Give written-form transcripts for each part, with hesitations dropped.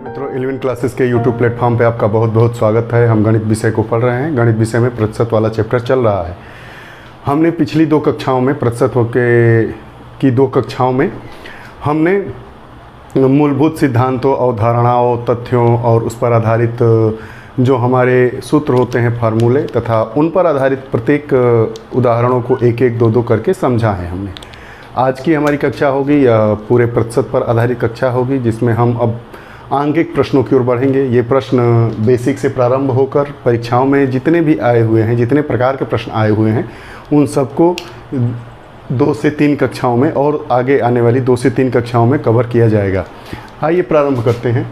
मित्रों 11 क्लासेस के YouTube platform पे आपका बहुत बहुत स्वागत है। हम गणित विषय को पढ़ रहे हैं। गणित विषय में प्रतिशत वाला चैप्टर चल रहा है। हमने पिछली दो कक्षाओं में प्रतिशत की दो कक्षाओं में हमने मूलभूत सिद्धांतों, अवधारणाओं, तथ्यों और उस पर आधारित जो हमारे सूत्र होते हैं, फार्मूले, तथा उन पर आधारित प्रत्येक उदाहरणों को एक एक दो दो करके समझा है हमने। आज की हमारी कक्षा होगी या पूरे प्रतिशत पर आधारित कक्षा होगी, जिसमें हम अब आंगिक प्रश्नों की ओर बढ़ेंगे। ये प्रश्न बेसिक से प्रारंभ होकर परीक्षाओं में जितने भी आए हुए हैं, जितने प्रकार के प्रश्न आए हुए हैं, उन सबको 2 से 3 कक्षाओं में और आगे आने वाली 2 से 3 कक्षाओं में कवर किया जाएगा। आइए प्रारंभ करते हैं।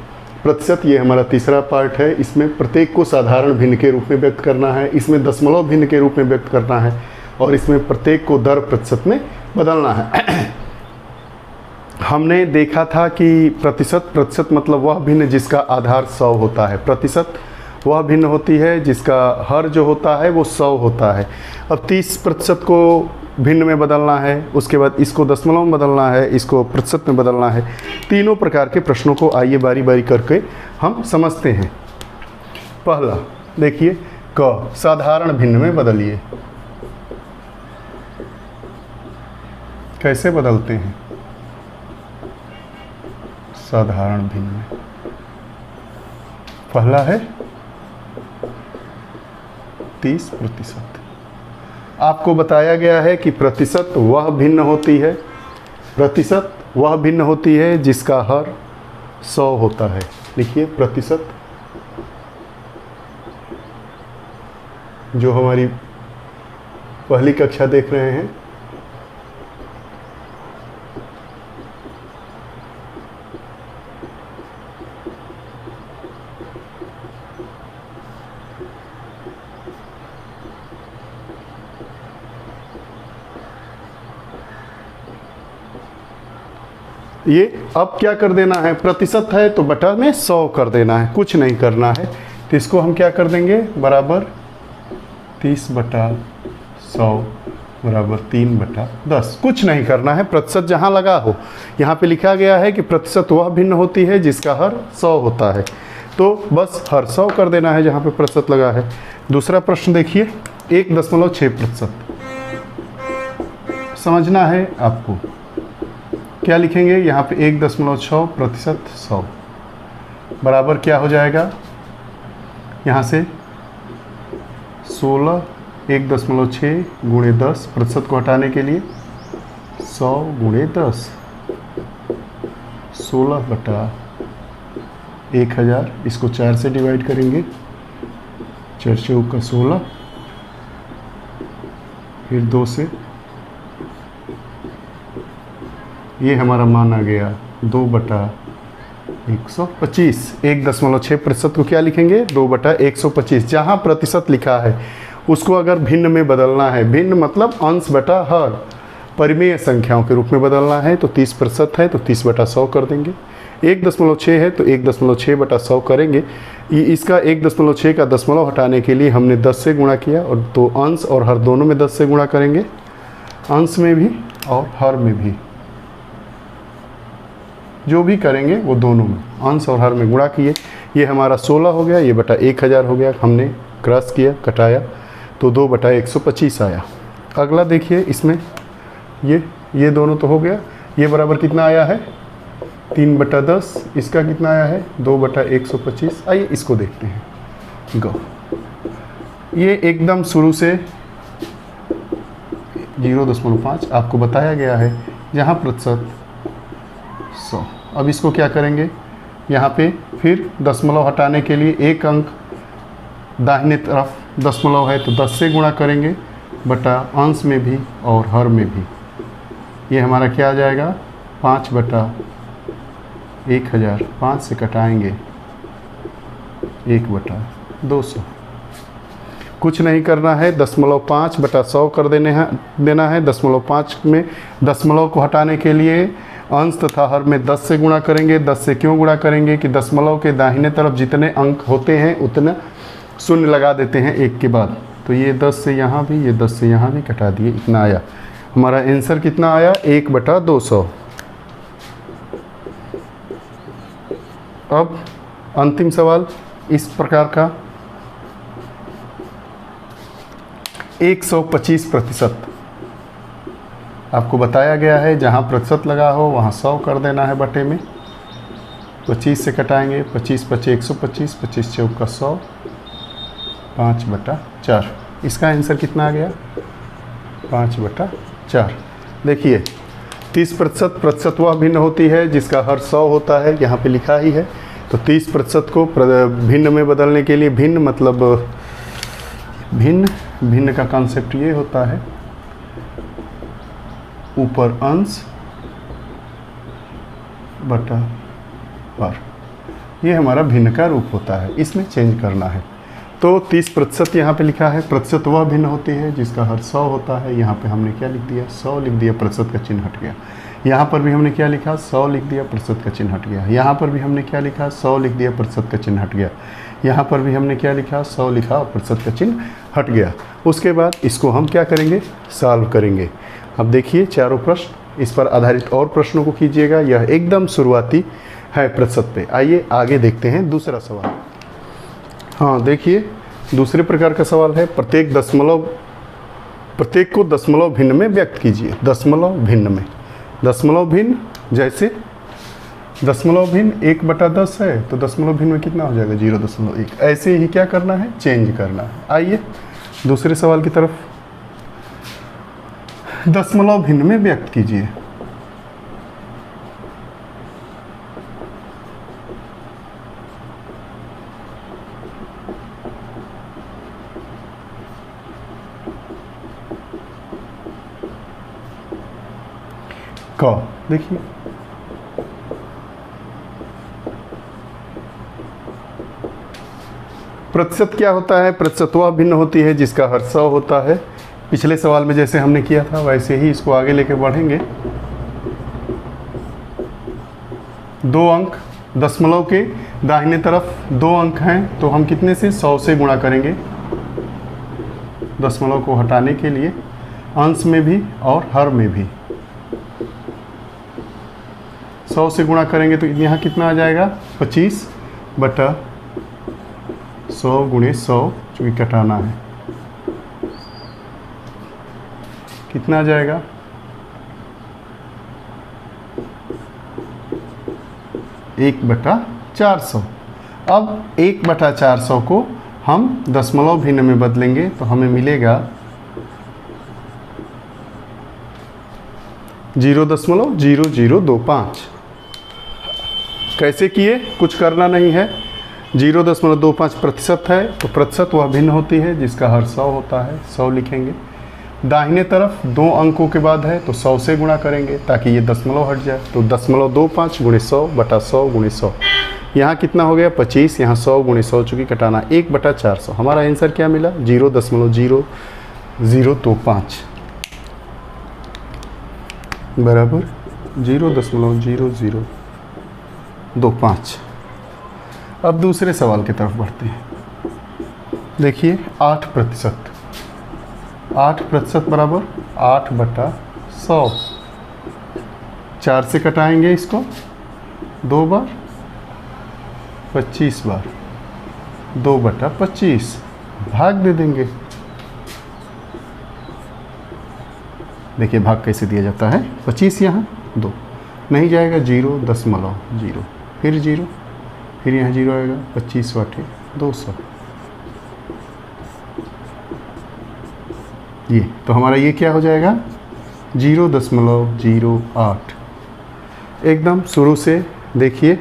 प्रतिशत ये हमारा तीसरा पार्ट है। इसमें प्रत्येक को साधारण भिन्न के रूप में व्यक्त करना है, इसमें दशमलव भिन्न के रूप में व्यक्त करना है और इसमें प्रत्येक को दर प्रतिशत में बदलना है। हमने देखा था कि प्रतिशत मतलब वह भिन्न जिसका आधार 100 होता है। प्रतिशत वह भिन्न होती है जिसका हर जो होता है वो 100 होता है। अब 30% को भिन्न में बदलना है, उसके बाद इसको दशमलव में बदलना है, इसको प्रतिशत में बदलना है। तीनों प्रकार के प्रश्नों को आइए बारी बारी करके हम समझते हैं। पहला देखिए, क साधारण भिन्न में बदलिए। कैसे बदलते हैं? साधारण भिन्न में पहला है 30%। आपको बताया गया है कि प्रतिशत वह भिन्न होती है, प्रतिशत वह भिन्न होती है जिसका हर 100 होता है। लिखिए, प्रतिशत जो हमारी पहली कक्षा देख रहे हैं, ये अब क्या कर देना है? प्रतिशत है तो बटा में 100 कर देना है, कुछ नहीं करना है। तो इसको हम क्या कर देंगे? बराबर 30/100 बराबर 3/10। कुछ नहीं करना है, प्रतिशत जहाँ लगा हो। यहाँ पे लिखा गया है कि प्रतिशत वह भिन्न होती है जिसका हर 100 होता है, तो बस हर 100 कर देना है जहाँ पे प्रतिशत लगा है। दूसरा प्रश्न देखिए, 1.6%। समझना है आपको। क्या लिखेंगे? यहाँ पे 1.6 प्रतिशत 100 बराबर क्या हो जाएगा? यहाँ से 16 1.6 गुणे 10, प्रतिशत को हटाने के लिए 100 गुणे 10, 16/1000। इसको 4 से डिवाइड करेंगे, 4 चौका 16, फिर 2 से, ये हमारा मान आ गया 2/125। 1.6% को क्या लिखेंगे? 2/125। जहाँ प्रतिशत लिखा है उसको अगर भिन्न में बदलना है, भिन्न मतलब अंश बटा हर, परिमेय संख्याओं के रूप में बदलना है, तो 30% है तो 30/100 कर देंगे। 1.6 है तो 1.6/100 करेंगे। इसका 1.6 का दशमलव हटाने के लिए हमने 10 से गुणा किया, और तो अंश और हर दोनों में 10 से गुणा करेंगे, अंश में भी और हर में भी। जो भी करेंगे वो दोनों में, अंश और हर में गुणा किए। ये हमारा 16 हो गया, ये बटा 1000 हो गया। हमने क्रॉस किया, कटाया, तो 2/125 आया। अगला देखिए, इसमें ये दोनों तो हो गया। ये बराबर कितना आया है? 3/10। इसका कितना आया है? 2/125। आइए इसको देखते हैं। गो, ये एकदम शुरू से 0.5 आपको बताया गया है, जहाँ प्रतिशत 100। अब इसको क्या करेंगे? यहाँ पे फिर दशमलव हटाने के लिए एक अंक दाहिने तरफ दशमलव है तो 10 से गुणा करेंगे, बटा अंश में भी और हर में भी। ये हमारा क्या आ जाएगा? 5/1000। 5 से कटाएंगे 1/200। कुछ नहीं करना है, 5/100 कर देना है। 5 में दशमलव को हटाने के लिए अंश तथा हर में 10 से गुणा करेंगे। 10 से क्यों गुणा करेंगे? कि दशमलव के दाहिने तरफ जितने अंक होते हैं उतना शून्य लगा देते हैं एक के बाद। तो ये 10 से यहाँ भी, ये 10 से यहाँ भी कटा दिए, इतना आया। हमारा आंसर कितना आया? 1/200। अब अंतिम सवाल इस प्रकार का, 125%। आपको बताया गया है जहाँ प्रतिशत लगा हो वहाँ 100 कर देना है बटे में, 25 से कटाएंगे, 25 पचे 125, 25 चौका 100, 5/4। इसका आंसर कितना आ गया? 5/4। देखिए 30% प्रतिशत वह भिन्न होती है जिसका हर 100 होता है, यहाँ पे लिखा ही है। तो 30% को भिन्न में बदलने के लिए, भिन्न मतलब भिन्न का कॉन्सेप्ट ये होता है, ऊपर अंश बटा पर, ये हमारा भिन्न का रूप होता है, इसमें चेंज करना है। तो 30% यहाँ पे लिखा है, प्रतिशत वह भिन्न होती है जिसका हर 100 होता है। यहाँ पे हमने क्या लिख दिया? 100 लिख दिया, प्रतिशत का चिन्ह हट गया। यहाँ पर भी हमने क्या लिखा? 100 लिख दिया, प्रतिशत का चिन्ह हट गया। यहाँ पर भी हमने क्या लिखा? 100 लिख दिया, प्रतिशत का चिन्ह हट गया। यहाँ पर भी हमने क्या लिखा? 100 लिखा और प्रतिशत का चिन्ह हट गया। उसके बाद इसको हम क्या करेंगे? सॉल्व करेंगे। अब देखिए चारों प्रश्न, इस पर आधारित और प्रश्नों को कीजिएगा। यह एकदम शुरुआती है प्रतिशत पे। आइए आगे देखते हैं दूसरा सवाल। हाँ देखिए दूसरे प्रकार का सवाल है, प्रत्येक को दशमलव भिन्न में व्यक्त कीजिए। दशमलव भिन्न में, दशमलव भिन्न जैसे दशमलव भिन्न 1/10 है, तो दशमलव भिन्न में कितना हो जाएगा? 0.1। ऐसे ही क्या करना है? चेंज करना है। आइए दूसरे सवाल की तरफ। दशमलव भिन्न में व्यक्त कीजिए। क देखिए प्रतिशत क्या होता है? प्रतिशत वह भिन्न होती है जिसका हर 100 होता है। पिछले सवाल में जैसे हमने किया था वैसे ही इसको आगे लेके बढ़ेंगे। 2 अंक, दशमलव के दाहिने तरफ 2 अंक हैं, तो हम कितने से? 100 से गुणा करेंगे दशमलव को हटाने के लिए, अंश में भी और हर में भी। 100 से गुणा करेंगे तो यहाँ कितना आ जाएगा? 25/100 गुणे 100, चूँकि कटाना है, कितना आ जाएगा? 1/400। अब 1/400 को हम दशमलव भिन्न में बदलेंगे तो हमें मिलेगा 0.0025। कैसे किए? कुछ करना नहीं है। 0.25 प्रतिशत है, तो प्रतिशत वह भिन्न होती है जिसका हर 100 होता है। 100 लिखेंगे। दाहिने तरफ 2 अंकों के बाद है तो 100 से गुणा करेंगे ताकि ये दशमलव हट जाए। तो 0.25 गुणे 100/100 गुणे 100, यहाँ कितना हो गया? 25, यहाँ 100 गुणे 100 चूँकि कटाना, 1/400। हमारा आंसर क्या मिला? 0.0025 बराबर 0.0025। अब दूसरे सवाल की तरफ बढ़ते हैं। देखिए 8%। 8% बराबर 8/100। 4 से कटाएंगे इसको 2 बार, 25 बार, 2/25 भाग दे देंगे। देखिए भाग कैसे दिया जाता है। 25 यहाँ 2 नहीं जाएगा, 0.0, फिर 0, फिर यहाँ 0 आएगा, 25/200। ये तो हमारा ये क्या हो जाएगा? 0.08। एकदम शुरू से देखिए,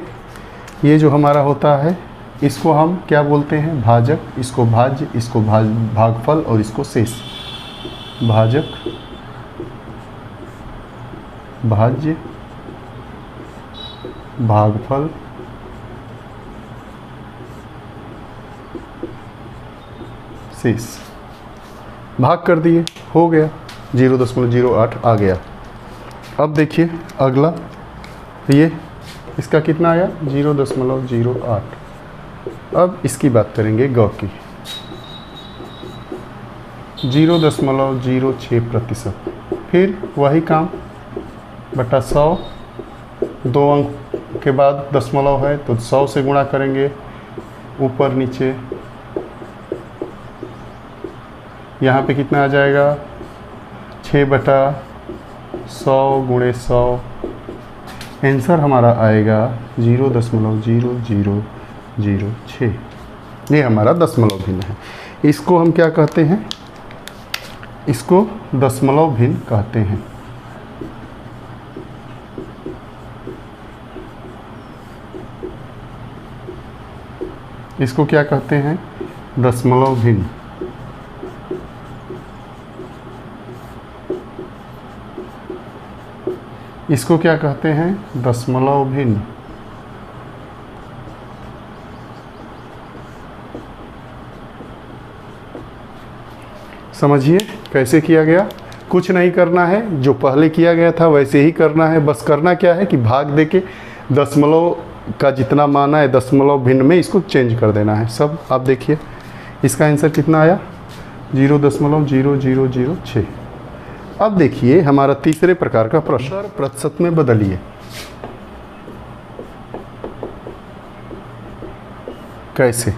ये जो हमारा होता है इसको हम क्या बोलते हैं? भाजक। इसको भाज्य, इसको भागफल और इसको शेष। भाजक, भाज्य, भागफल, शेष। भाग कर दिए, हो गया 0.08 आ गया। अब देखिए अगला, ये इसका कितना आया? 0.08। अब इसकी बात करेंगे ग की। 0.06%। फिर वही काम बटा 100, 2 अंक के बाद दशमलव है तो 100 से गुणा करेंगे ऊपर नीचे, यहाँ पे कितना आ जाएगा 6/100 गुणे 100। आंसर हमारा आएगा 0.0006। ये हमारा दशमलव भिन्न है। इसको हम क्या कहते हैं? इसको दशमलव भिन्न कहते हैं। इसको क्या कहते हैं? दशमलव भिन्न। इसको क्या कहते हैं? दशमलव भिन्न। समझिए कैसे किया गया। कुछ नहीं करना है, जो पहले किया गया था वैसे ही करना है। बस करना क्या है कि भाग देके दशमलव का जितना माना है दशमलव भिन्न में इसको चेंज कर देना है सब। आप देखिए इसका आंसर कितना आया? 0.0006। अब देखिए हमारा तीसरे प्रकार का प्रश्न, प्रतिशत में बदलिए। कैसे?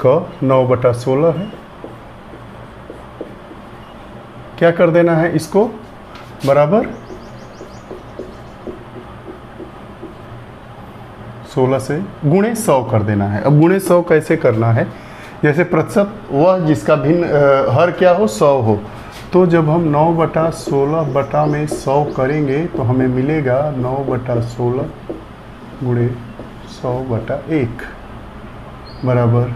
क 9/16 है, क्या कर देना है इसको? बराबर 16 से गुणे 100 कर देना है। अब गुणे 100 कैसे करना है? जैसे प्रतिशत वह जिसका भिन्न हर क्या हो? 100 हो। तो जब हम 9/16 बटा में 100 करेंगे तो हमें मिलेगा 9/16 गुणे 100/1 बराबर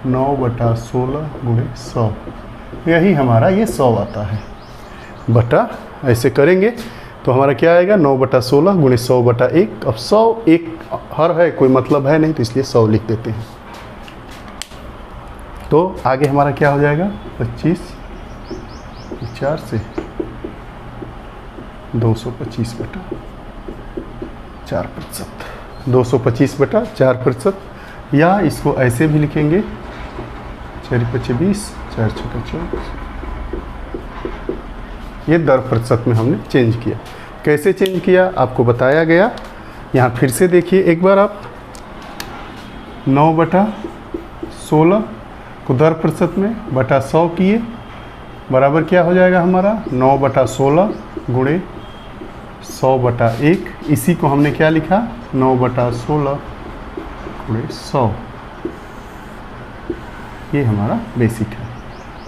9/16 गुणे 100। यही हमारा ये 100 आता है। बटा ऐसे करेंगे तो हमारा क्या आएगा? 9/16 गुणे 100/1। अब 100 एक हर है, कोई मतलब है नहीं, तो इसलिए 100 लिख देते हैं। तो आगे हमारा क्या हो जाएगा? 25 4 से 225/4%। 225/4%, या इसको ऐसे भी लिखेंगे 4×5 = 20, 4×6 = 24। ये दर प्रतिशत में हमने चेंज किया। कैसे चेंज किया आपको बताया गया। यहाँ फिर से देखिए एक बार आप, 9/16 को दर प्रतिशत में बटा 100 किए, बराबर क्या हो जाएगा हमारा? 9/16 गुणे 100/1। इसी को हमने क्या लिखा? 9/16 गुणे 100। ये हमारा बेसिक है।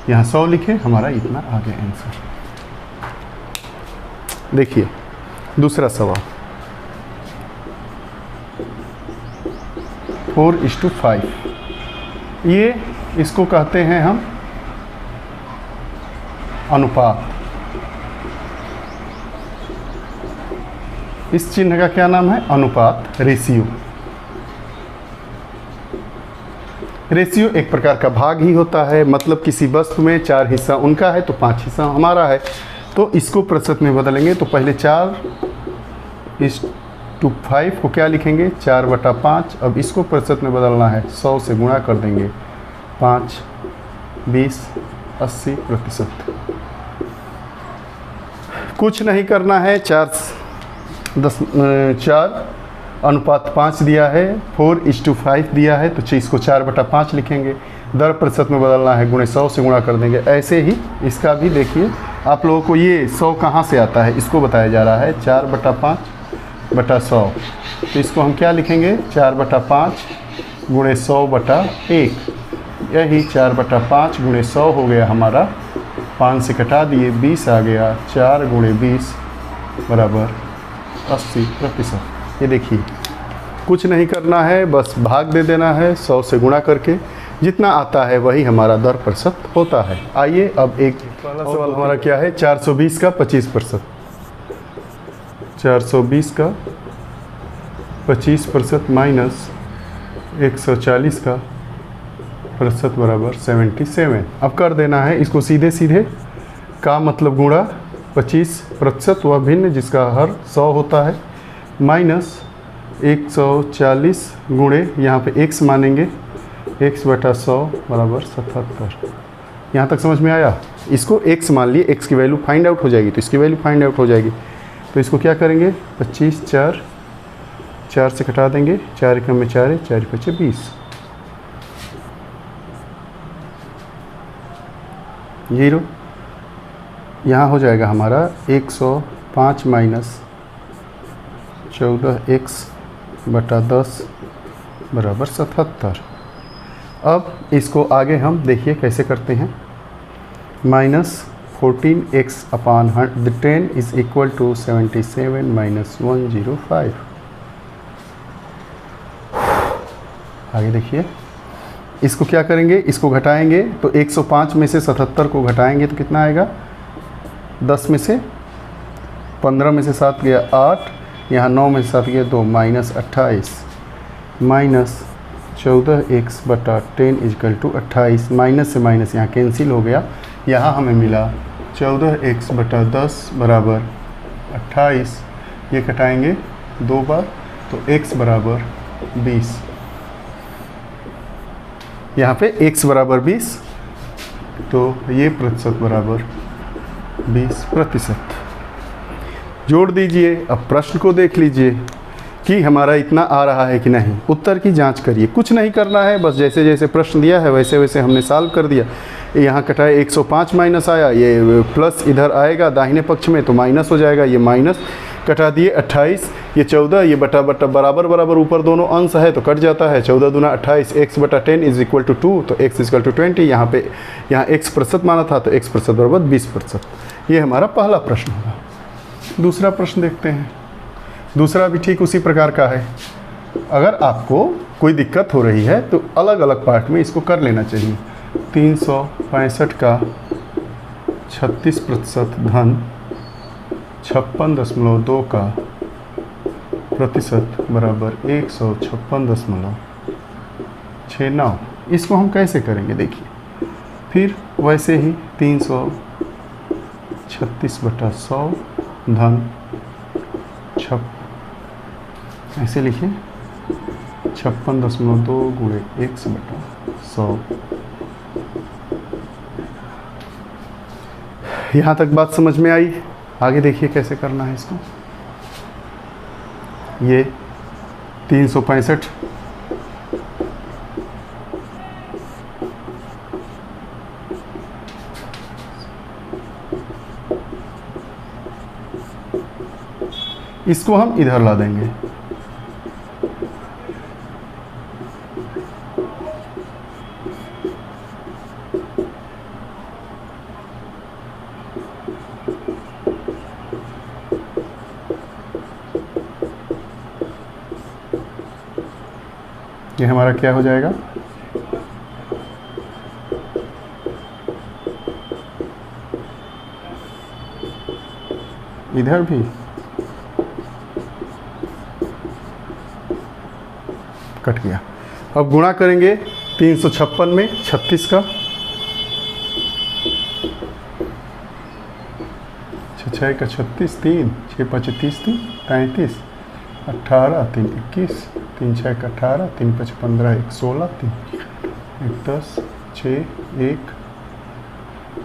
यहाँ 100 लिखे, हमारा इतना आ गया आंसर। देखिए दूसरा सवाल, 4:5। ये इसको कहते हैं हम अनुपात। इस चिन्ह का क्या नाम है? अनुपात, रेशियो। रेशियो एक प्रकार का भाग ही होता है। मतलब किसी वस्तु में 4 हिस्सा उनका है तो 5 हिस्सा हमारा है। तो इसको प्रतिशत में बदलेंगे तो पहले 4:5 को क्या लिखेंगे? 4/5। अब इसको प्रतिशत में बदलना है, 100 से गुणा कर देंगे। 5, 20, 80%। कुछ नहीं करना है। 4:5 दिया है, 4:5 दिया है तो इसको 4/5 लिखेंगे। दर प्रतिशत में बदलना है, गुणे 100 से गुणा कर देंगे। ऐसे ही इसका भी देखिए आप लोगों को ये 100 कहाँ से आता है इसको बताया जा रहा है। 4/5/100, तो इसको हम क्या लिखेंगे? 4/5 गुणे 100/1। यही 4/5 गुणे 100 हो गया हमारा। 5 से कटा दिए, 20 आ गया। 4 गुणे 20 बराबर 80%। ये देखिए कुछ नहीं करना है, बस भाग दे देना है 100 से गुणा करके। जितना आता है वही हमारा दर प्रतिशत होता है। आइए अब एक पहला सवाल हमारा क्या है? 420 का 25%। 420 का 25% माइनस 140 का प्रतिशत बराबर 77। अब कर देना है इसको सीधे सीधे। का मतलब गुणा 25% वह भिन्न जिसका हर 100 होता है, माइनस 140 गुणे यहाँ पे x मानेंगे, x/100 बराबर 77। यहाँ तक समझ में आया? इसको x मान लिए, x की वैल्यू फाइंड आउट हो जाएगी तो इसकी वैल्यू फाइंड आउट हो जाएगी। तो इसको क्या करेंगे? 25, 4 से कटा देंगे, 4 × 4 = 4 × 5 = 20। 0। यहाँ हो जाएगा हमारा 105 माइनस 14x बटा 10 बराबर 77। अब इसको आगे हम देखिए कैसे करते हैं। Minus 14x upon 10 is equal to 77 minus 105। आगे देखिए, इसको क्या करेंगे, इसको घटाएंगे तो 105 में से 77 को घटाएंगे तो कितना आएगा, 10 में से 15 में से 7 गया 8, यहाँ 9 में से 7 गया 2, माइनस 28 माइनस 14x बटा 10 इजकल टू 28। माइनस से माइनस यहाँ कैंसिल हो गया, यहाँ हमें मिला 14x बटा 10 बराबर 28। ये घटाएंगे 2 बार तो x बराबर 20। यहाँ पे x बराबर 20 तो ये प्रतिशत बराबर 20%। जोड़ दीजिए। अब प्रश्न को देख लीजिए कि हमारा इतना आ रहा है कि नहीं। उत्तर की जांच करिए, कुछ नहीं करना है, बस जैसे जैसे प्रश्न दिया है वैसे वैसे हमने सॉल्व कर दिया। यहाँ कटाए 105 माइनस आया, ये प्लस इधर आएगा दाहिने पक्ष में तो माइनस हो जाएगा, ये माइनस कटा दिए 28, ये 14, ये बटा बटा बराबर बराबर ऊपर दोनों अंश है तो कट जाता है, 14 दूना 28, x बटा 10 इज इक्वल टू 2 तो x इक्वल टू 20। यहाँ x प्रतिशत माना था तो x प्रतिशत बराबर 20%। ये हमारा पहला प्रश्न होगा। दूसरा प्रश्न देखते हैं। दूसरा भी ठीक उसी प्रकार का है। अगर आपको कोई दिक्कत हो रही है तो अलग अलग पार्ट में इसको कर लेना चाहिए। 365 का 36% धन 56.2 का प्रतिशत बराबर 156.69। इसको हम कैसे करेंगे देखिए। फिर वैसे ही 336 बटा 100 धन ऐसे लिखिए 56.2 गुणे x बटा 100। यहाँ तक बात समझ में आई। आगे देखिए कैसे करना है इसको। ये 365 इसको हम इधर ला देंगे। ये हमारा क्या हो जाएगा, इधर भी कट गया। अब गुणा करेंगे 356 में 36 का, 6 का 36, 3 6 5 30 33, 18 3 21, 3 6 का 18, 3 5 15, 1 16, 3 1 10, 6 1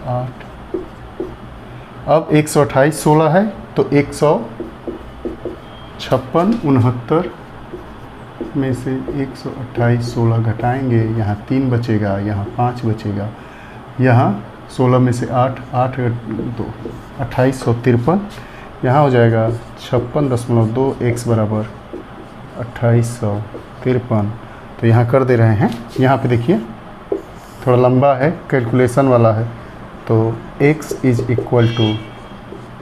8। अब 128 16 है तो 156 69 में से 128 16 घटाएंगे, यहाँ 3 बचेगा, यहाँ 5 बचेगा, यहाँ 16 में से 8 8 2 2853। यहाँ हो जाएगा 56.2 x बराबर 2853। तो यहाँ कर दे रहे हैं। यहाँ पे देखिए थोड़ा लंबा है, कैलकुलेशन वाला है, तो x इज इक्वल टू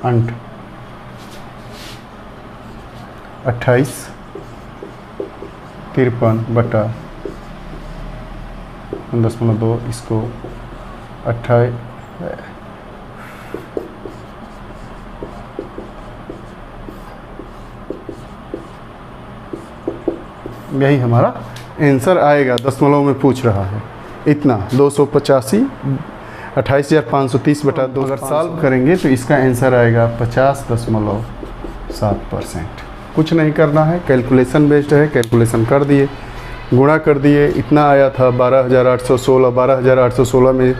2853 बटा 0.2 इसको 28 यही हमारा आंसर आएगा। दशमलव में पूछ रहा है इतना 285 28,530 बटा 2 अगर सॉल्व करेंगे तो इसका आंसर आएगा 50.7%। कुछ नहीं करना है, कैलकुलेशन बेस्ड है, कैलकुलेशन कर दिए, गुणा कर दिए, इतना आया था 12,816। 12,816 में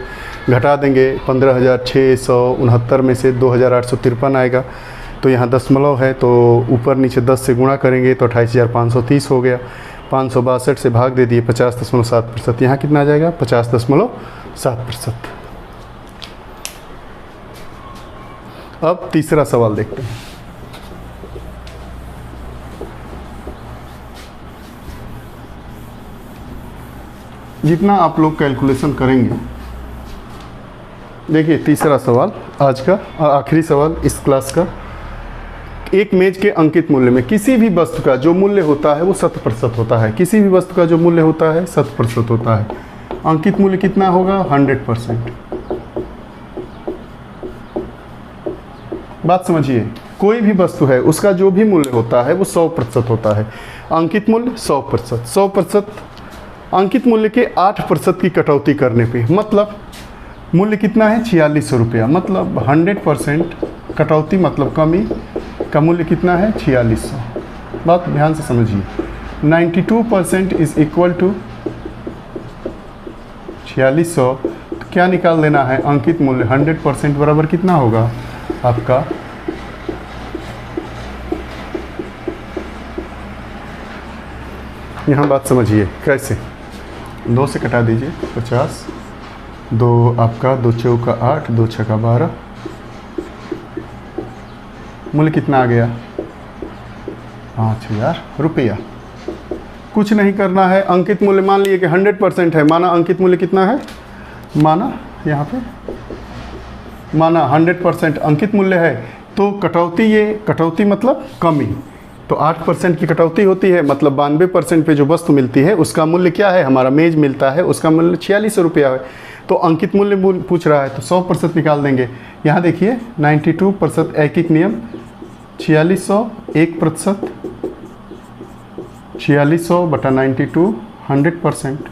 घटा देंगे 15,669 में से 2,853 आएगा, तो यहाँ दशमलव है तो ऊपर नीचे 10 से गुणा करेंगे तो 28,530 हो गया। 562 से भाग दे दिए 50.7%। यहाँ कितना आ जाएगा 50.7%। अब तीसरा सवाल देखते हैं। जितना आप लोग कैलकुलेशन करेंगे, देखिए तीसरा सवाल आज का आखिरी सवाल इस क्लास का। एक मेज के अंकित मूल्य में किसी भी वस्तु का जो मूल्य होता है वो 100% होता है। किसी भी वस्तु का जो मूल्य होता है 100% होता है। अंकित मूल्य कितना होगा? 100%। बात समझिए, कोई भी वस्तु है उसका जो भी मूल्य होता है वो 100% होता है। अंकित मूल्य 100%। 100% अंकित मूल्य के 8% की कटौती करने पे मतलब मूल्य कितना है? 4600 रुपया। मतलब 100% कटौती मतलब कमी का मूल्य कितना है? 4600। बात ध्यान से समझिए। 92% इज इक्वल टू 4600। तो क्या निकाल लेना है? अंकित मूल्य 100% बराबर कितना होगा आपका? यहाँ बात समझिए कैसे। 2 से कटा दीजिए 50, 2 आपका 2 चौका 8, 2 छक्का 12। मूल्य कितना आ गया? 5000 रुपया। कुछ नहीं करना है। अंकित मूल्य मान लिए कि 100% है। माना अंकित मूल्य कितना है? माना यहाँ पे माना 100% अंकित मूल्य है। तो कटौती, ये कटौती मतलब कमी। तो 8% की कटौती होती है मतलब 92% पे जो वस्तु मिलती है उसका मूल्य क्या है? हमारा मेज मिलता है उसका मूल्य 4600 रुपया है। तो अंकित मूल्य पूछ रहा है तो 100% निकाल देंगे। यहाँ देखिए 92% ऐकिक नियम, 4600 1%, 4600 बटा 92 100%,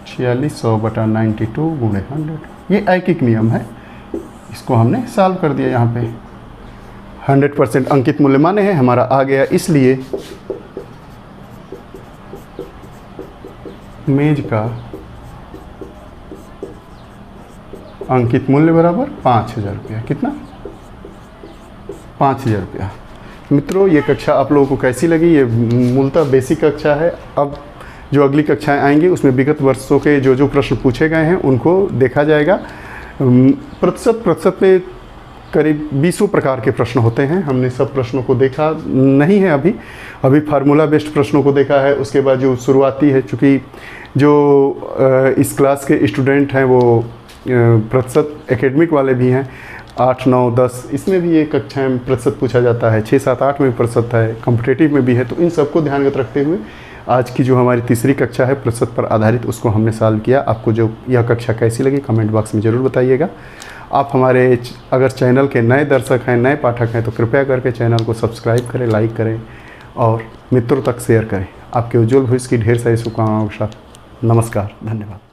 4600 बटा 92 गुणे 100। ये ऐकिक नियम है, इसको हमने सॉल्व कर दिया। यहाँ पे 100% अंकित मूल्य माने हैं, हमारा आ गया। इसलिए मेज का अंकित मूल्य बराबर 5000 रुपया। कितना? 5000 रुपया। मित्रों, ये कक्षा आप लोगों को कैसी लगी? ये मूलतः बेसिक कक्षा है। अब जो अगली कक्षाएं आएंगी उसमें विगत वर्षों के जो प्रश्न पूछे गए हैं उनको देखा जाएगा। प्रतिशत पे करीब 20 प्रकार के प्रश्न होते हैं। हमने सब प्रश्नों को देखा नहीं है अभी फार्मूला बेस्ड प्रश्नों को देखा है। उसके बाद जो शुरुआती है, चूँकि जो इस क्लास के स्टूडेंट हैं वो प्रतिशत एकेडमिक वाले भी हैं, 8, 9, 10 इसमें भी ये कक्षाएं में प्रतिशत पूछा जाता है, 6, 7, 8 में भी प्रतिशत है, कॉम्पिटिटिव में भी है। तो इन सबको ध्यानगत रखते हुए आज की जो हमारी तीसरी कक्षा है प्रतिशत पर आधारित, उसको हमने सॉल्व किया। आपको जो यह कक्षा कैसी लगी कमेंट बॉक्स में ज़रूर बताइएगा। आप हमारे अगर चैनल के नए दर्शक हैं, नए पाठक हैं तो कृपया करके चैनल को सब्सक्राइब करें, लाइक करें और मित्रों तक शेयर करें। आपके उज्जवल भविष्य की ढेर सारी शुभकामनाओं के साथ नमस्कार, धन्यवाद।